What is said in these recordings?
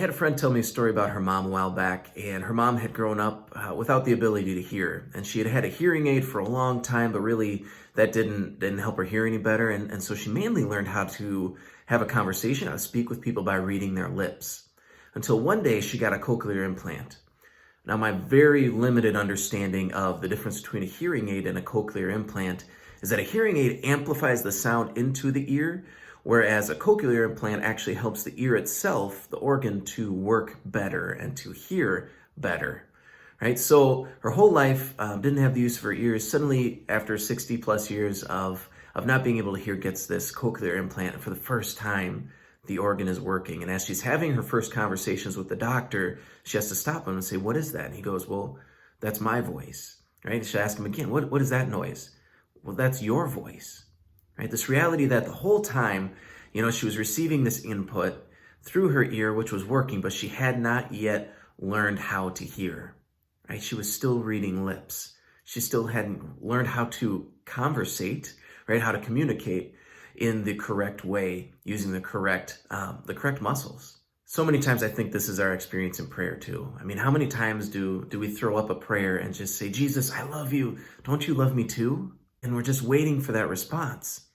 had a friend tell me a story about her mom a while back, and her mom had grown up without the ability to hear, and she had had a hearing aid for a long time, but really that didn't help her hear any better, and so she mainly learned how to have a conversation, how to speak with people by reading their lips, until one day she got a cochlear implant. Now, my very limited understanding of the difference between a hearing aid and a cochlear implant is that a hearing aid amplifies the sound into the ear, whereas a cochlear implant actually helps the ear itself, the organ, to work better and to hear better, right? So her whole life didn't have the use of her ears. Suddenly, after 60 plus years of not being able to hear, gets this cochlear implant. And for the first time, the organ is working. And as she's having her first conversations with the doctor, she has to stop him and say, "What is that?" And he goes, "Well, that's my voice," right? And she asks him again, what is that noise? "Well, that's your voice," right? This reality that the whole time, she was receiving this input through her ear, which was working, but she had not yet learned how to hear, right? She was still reading lips. She still hadn't learned how to conversate, right? How to communicate in the correct way, using the correct muscles. So many times I think this is our experience in prayer too. I mean, how many times do we throw up a prayer and just say, "Jesus, I love you. Don't you love me too?" And we're just waiting for that response,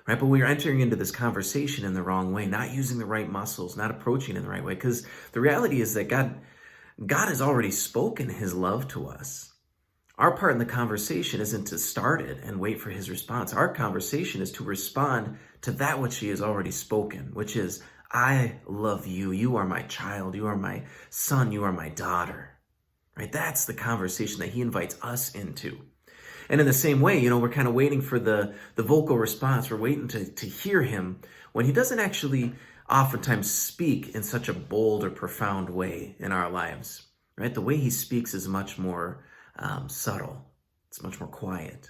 right? But we're entering into this conversation in the wrong way, not using the right muscles, not approaching in the right way. Because the reality is that God has already spoken his love to us. Our part in the conversation isn't to start it and wait for his response. Our conversation is to respond to that which he has already spoken, which is, "I love you. You are my child. You are my son. You are my daughter," right? That's the conversation that he invites us into. And in the same way, we're kind of waiting for the vocal response. We're waiting to hear him when he doesn't actually oftentimes speak in such a bold or profound way in our lives, right? The way he speaks is much more subtle. It's much more quiet,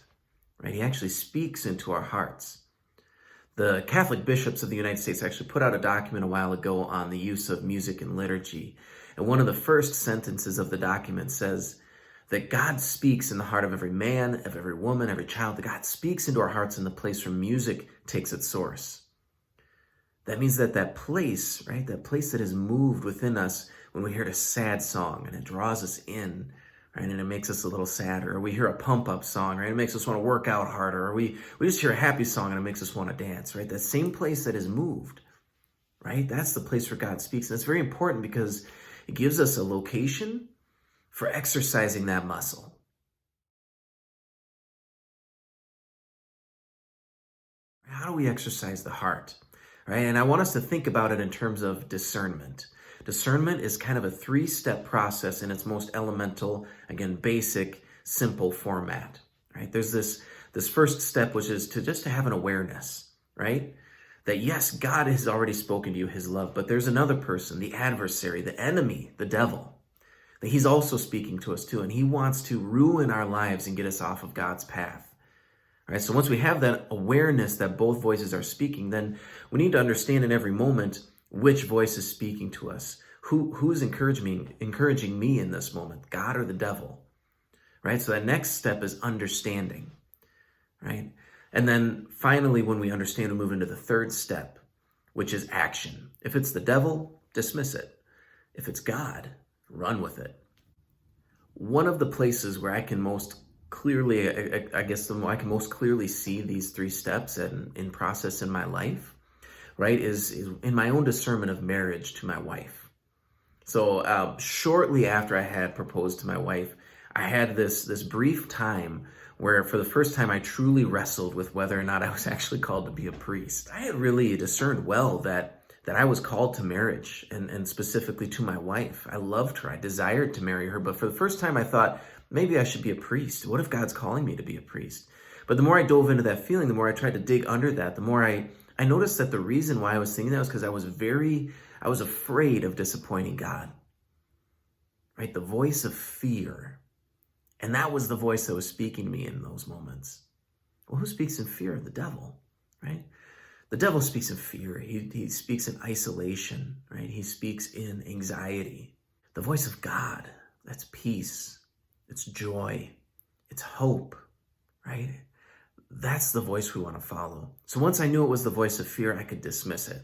right? He actually speaks into our hearts. The Catholic bishops of the United States actually put out a document a while ago on the use of music in liturgy. And one of the first sentences of the document says that God speaks in the heart of every man, of every woman, every child. That God speaks into our hearts in the place where music takes its source. That means that place, right? That place that is moved within us when we hear a sad song and it draws us in, right? And it makes us a little sadder. Or we hear a pump-up song, right? It makes us want to work out harder. Or we just hear a happy song and it makes us want to dance, right? That same place that is moved, right? That's the place where God speaks. And it's very important because it gives us a location for exercising that muscle. How do we exercise the heart, right? And I want us to think about it in terms of discernment. Discernment is kind of a 3-step process in its most elemental, again, basic, simple format, right? There's this first step, which is to have an awareness, right? That yes, God has already spoken to you his love, but there's another person, the adversary, the enemy, the devil, that he's also speaking to us too, and he wants to ruin our lives and get us off of God's path. All right, so once we have that awareness that both voices are speaking, then we need to understand in every moment which voice is speaking to us. Who's encouraging me in this moment, God or the devil? Right? So that next step is understanding, right? And then finally, when we understand, we move into the third step, which is action. If it's the devil, dismiss it. If it's God, run with it. One of the places where I can most clearly, I can most clearly see these 3 steps in process in my life, right, is in my own discernment of marriage to my wife. So shortly after I had proposed to my wife, I had this brief time where for the first time I truly wrestled with whether or not I was actually called to be a priest. I had really discerned well that I was called to marriage and specifically to my wife. I loved her. I desired to marry her. But for the first time, I thought, maybe I should be a priest. What if God's calling me to be a priest? But the more I dove into that feeling, the more I tried to dig under that, the more I noticed that the reason why I was thinking that was because I was afraid of disappointing God, right? The voice of fear. And that was the voice that was speaking to me in those moments. Well, who speaks in fear? The devil, right? The devil speaks in fear. He speaks in isolation, right? He speaks in anxiety. The voice of God, that's peace. It's joy. It's hope, right? That's the voice we want to follow. So once I knew it was the voice of fear, I could dismiss it.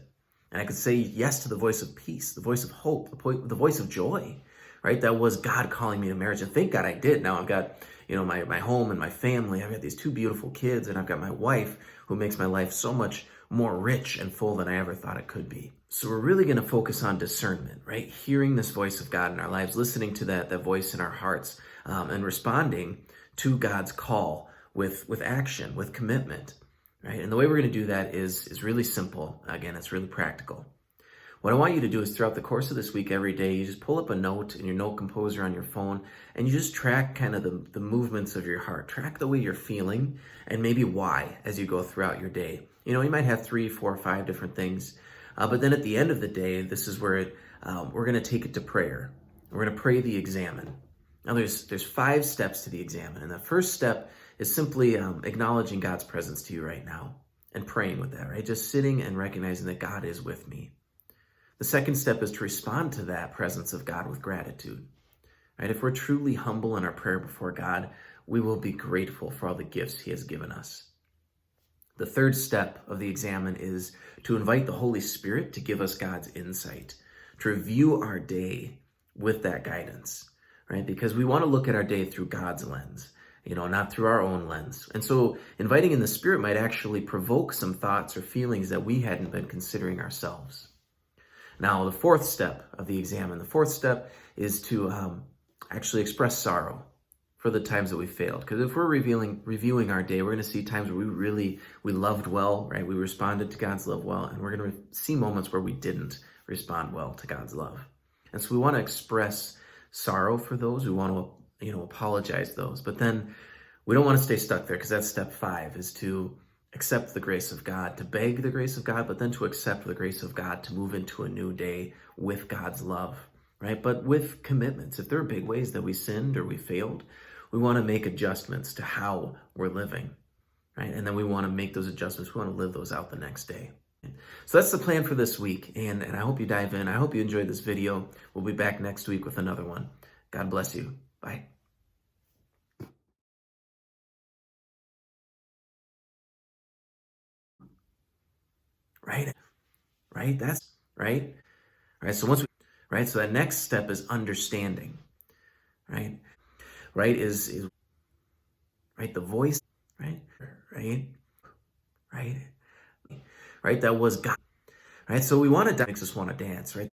And I could say yes to the voice of peace, the voice of hope, the voice of joy, right? That was God calling me to marriage. And thank God I did. Now I've got, my home and my family. I've got these two beautiful kids, and I've got my wife who makes my life so much more rich and full than I ever thought it could be. So we're really going to focus on discernment, right? Hearing this voice of God in our lives, listening to that voice in our hearts, and responding to God's call with action, with commitment, right? And the way we're going to do that is really simple. Again, it's really practical. What I want you to do is throughout the course of this week, every day, you just pull up a note in your note composer on your phone, and you just track kind of the movements of your heart. Track the way you're feeling and maybe why as you go throughout your day. You might have 3, 4, 5 different things. But then at the end of the day, this is where we're going to take it to prayer. We're going to pray the examine. Now, there's 5 steps to the examine. And the first step is simply acknowledging God's presence to you right now and praying with that, right? Just sitting and recognizing that God is with me. The second step is to respond to that presence of God with gratitude, right? If we're truly humble in our prayer before God, we will be grateful for all the gifts he has given us. The third step of the examine is to invite the Holy Spirit to give us God's insight, to review our day with that guidance, right? Because we want to look at our day through God's lens, not through our own lens. And so inviting in the Spirit might actually provoke some thoughts or feelings that we hadn't been considering ourselves. Now, the fourth step of the examine, is to actually express sorrow for the times that we failed. Because if we're reviewing our day, we're going to see times where we loved well, right? We responded to God's love well, and we're going to see moments where we didn't respond well to God's love. And so we want to express sorrow for those. We want to, apologize those. But then we don't want to stay stuck there, because that's step 5, is to accept the grace of God, to beg the grace of God, but then to accept the grace of God to move into a new day with God's love, right? But with commitments. If there are big ways that we sinned or we failed, we want to make adjustments to how we're living, right? And then we want to make those adjustments. We want to live those out the next day. So that's the plan for this week, and I hope you dive in. I hope you enjoyed this video. We'll be back next week with another one. God bless you. Bye. Right? That's right. Right. So so that next step is understanding, right? Right is right, the voice, right? Right? Right? Right? That was God. Right? So we want to makes us want to dance, right?